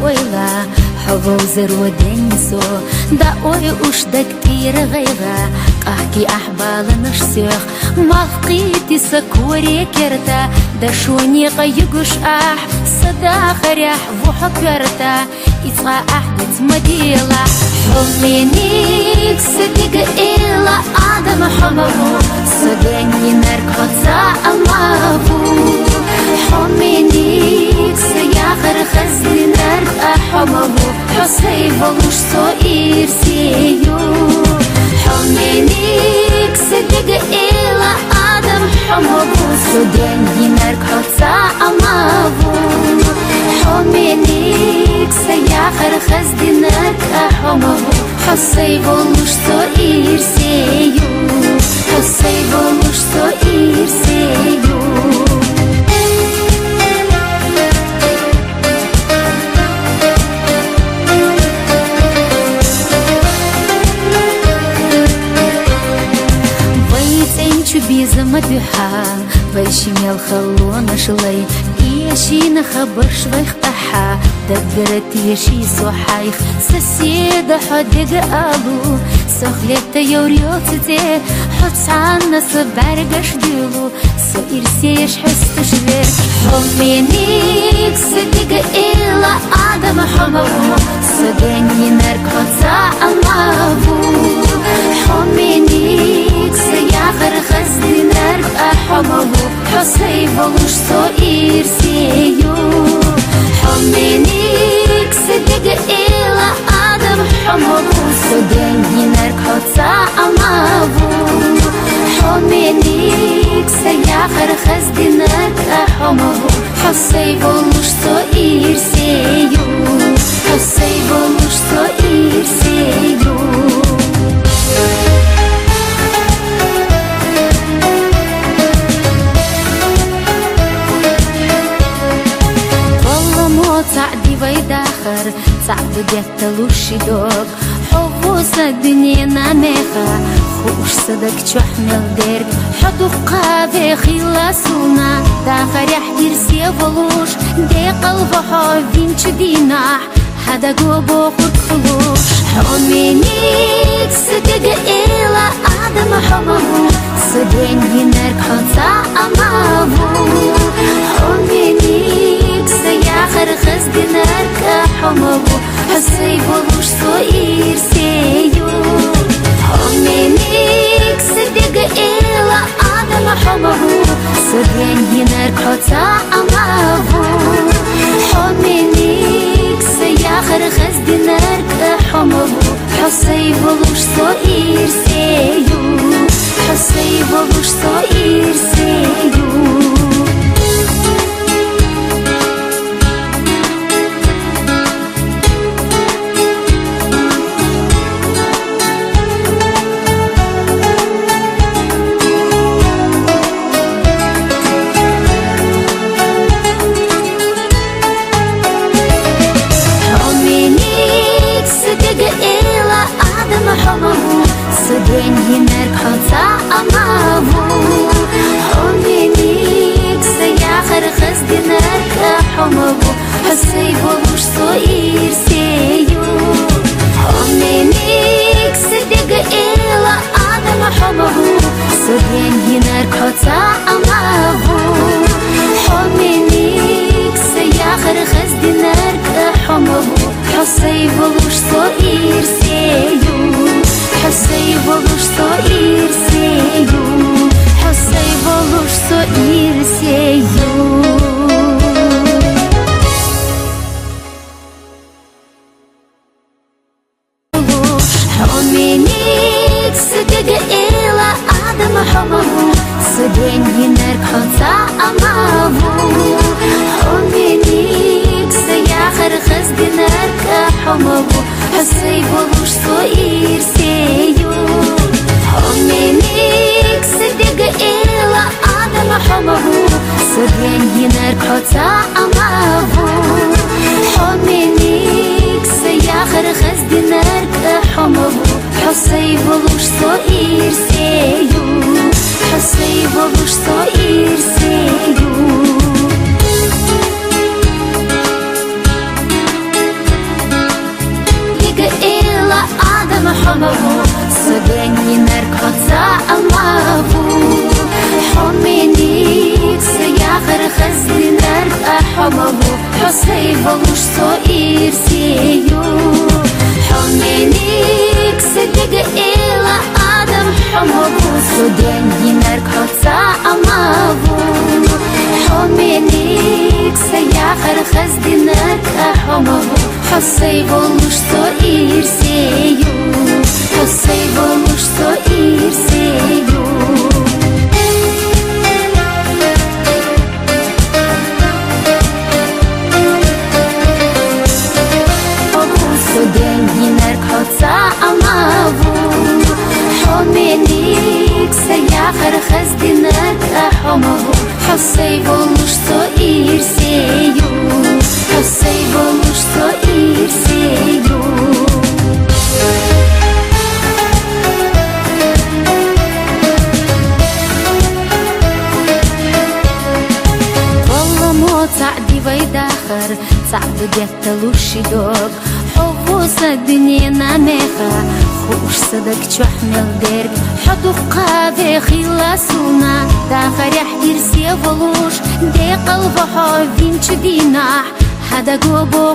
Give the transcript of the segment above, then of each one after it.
ойла حبو زر ودنسو دا أوي وش دا كتير غيغا أحكي أحبال نشسيخ مالقيتي سكوري كرتا دا شوني غيقوش صدا خريح وحكرتا إصغى أحدث مديلا حمينيك صديق إلا آدم حمبو صداني نركضا أمابو حمينيك سياخر خزي نرك أحمبو حصيب وش صائر سيو حمينيك صديق إلا آدم حمبو صداني نركضا أمابو حمينيك سياخر خزي نرك أحمبو حصيب وش صائر سيو حصيب وش صائر سيو بيزا مدوحة ويشميل خلونا شلي يشينا خبر شويخ طحا دقرت يشي صحيخ سسيدة حدق أبو سخلت يوريوتتي حط عنا صبارقش ديلو سئر سيش حستش غير حمينيك صدق إلا آدم حمبو صداني نرك حطا أمابو حمينيك سياخر خزي نرك أحمبو حصيب وش صائر سيو حمينيك صدق إلا آدم حمبو صداني نرك حطا أمابو حمينيك سياخر خزي نرك أحمبو حصيب وش صائر سيو حصيب وش صائر سيو سعدي ويداخر سعد جت لوشي دوغ حبوس الدنيا ناميخا خوش صدق تحمل درب حدو قابي خلاسونا داخر يحدير سيفلوش دي قلب حوين تديناح هذا قوبو خلوش حمينيك صدق إلا آدم حمبو صدين ينرك حطا أمابو حمينيك سياخر خزد نرك حمبو حصيب وش صائر سيو حمينيك صدق إلا آدم حمبو صدين ينرك حطا أمابو حمينيك سياخر خزد نرك حمبو حصيب وش صائر سيو حصيب وش صائر سيو صدين ينرك حطا أمابو حمينيك سياخر خزد نرك حمبو حصيب وش صائر سيو حمينيك صدق إلا آدم حمبو صدين ينرك حطا أمابو حمينيك سياخر خزد نرك حمبو حصيب وش صائر سيو حصيب وش صائر سيو حصيب وش صائر سيو حمينيك صدق إلا آدم حمبو صدين ينرك حطا أمابو حمينيك سياخر خزد نرك حمبو حصيب وش صائر سيو حمينيك صدق إلا آدم حمبو صدين ينرك حطا أمابو حمينيك سياخر خزد نرك حمبو حصيب وش صائر سيو حصيب وش صائر سيو حصي بلوش صغير سيو حمينيك صدق إلا آدم حمبو سودين ينرك حطا أمابو حمينيك سياخر خزدي نرك أحمبو حصي بلوش صغير سيو حصي بلوش صغير سيو سياخر خزدنك أحمه حصي بلوش صغير سيو حصي بلوش صغير سيو والله مو تعدي بيداخر تعدو جت لوشي دوب حبوس الدنيا نامخة خوش صدق تحمل درك حدو قابي خلصونا داخر يحدير سيفلوش دي قلب حوين تبيناح هذا قوبو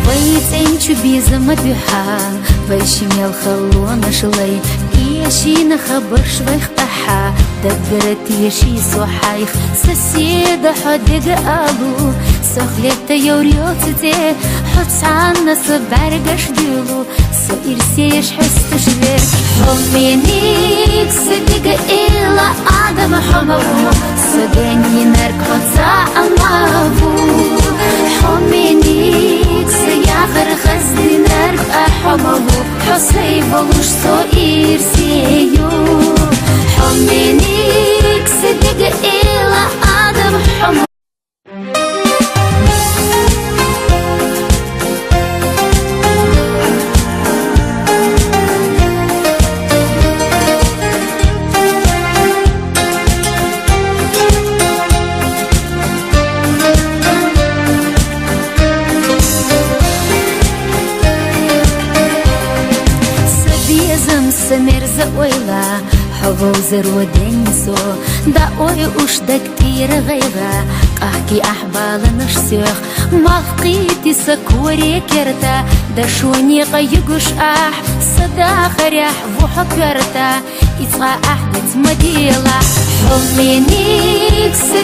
بيتين تبيزم بيحا بيشميل خلونا شلي يشين خبر شويخ أحا دقرت يشي صحيخ سسيد حدق أبو سخلت يوريوتتي حط عنا صبرقش ديلو سو إرسيش حستش ذير حمينيك صدق إلا آدم حمو صدقني نرك حطا أمابو حمينيك سياخر خزدي نرك أحمو حصي بلوش صغير سيو حمينيك صدق إلا آدم حمو سمير زويلا حبو زر ودنسو داوي وش دا كتير غيرا احكي احبال نشسيخ مافقيتي سكوري كرتا دا شوني قيقوش اح صدا خريح وحكرتا يتغى احدث مديلا حمينيك